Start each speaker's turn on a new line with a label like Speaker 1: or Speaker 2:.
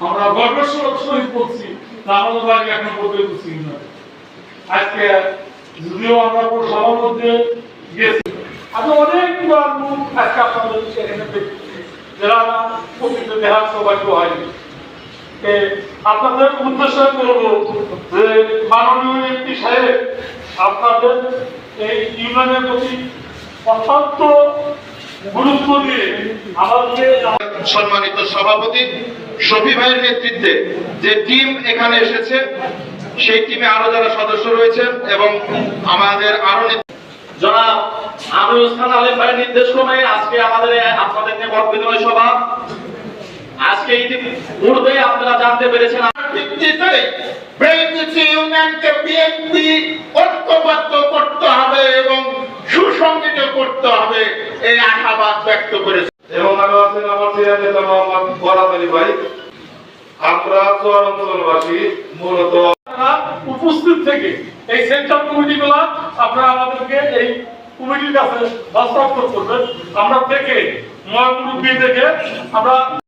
Speaker 1: আমরা গর্বের সহিত বলছি আমাদের বাড়ি এখন বলতে না। আজকে যদিও আমরা সবার মধ্যে গেছি, আমি অনেক লোক আজকে আপনাদের সেখানে দেখছি যারা প্রকৃত দেহার সৌভাগ্য হয়নি। আপনাদের উদ্দেশ্য করব যে মাননীয় এমপি সাহেব আপনাদের এই ইউনিয়নের প্রতি অত্যন্ত গুরুত্ব দিয়ে আমাদের
Speaker 2: সম্মানিত সভাপতি শফি ভাইয়ের নেতৃত্বে যে টিম এখানে এসেছে সেই টিমে আরো যারা সদস্য রয়েছেন এবং আমাদের আরো
Speaker 3: জনাব আমিরুল খান আলিম ভাইয়ের নির্দেশ ক্রমে আজকে আমাদের আপনাদের নিয়ে মত বিনিময় সভা। আজকে ইতিপূর্বে আপনারা জানতে পেরেছেন
Speaker 2: ইউনিয়নকে বিএনপি ঐক্যবদ্ধ করতে হবে এবং সুসংগঠিত করতে হবে এই আশাবাদ ব্যক্ত করেছে।
Speaker 4: এবং আরো আছেন আমার চেয়ার নেতা মোহাম্মদ ফরাদ আলী ভাই। আমরা চর অঞ্চলবাসী মূলত
Speaker 1: উপস্থিত থেকে এই সেন্ট্রাল কমিটিগুলো আপনারা আমাদেরকে এই কমিটির কাছে হস্তান্তর করবেন। আমরা থেকে মহামুরব্বী থেকে আমরা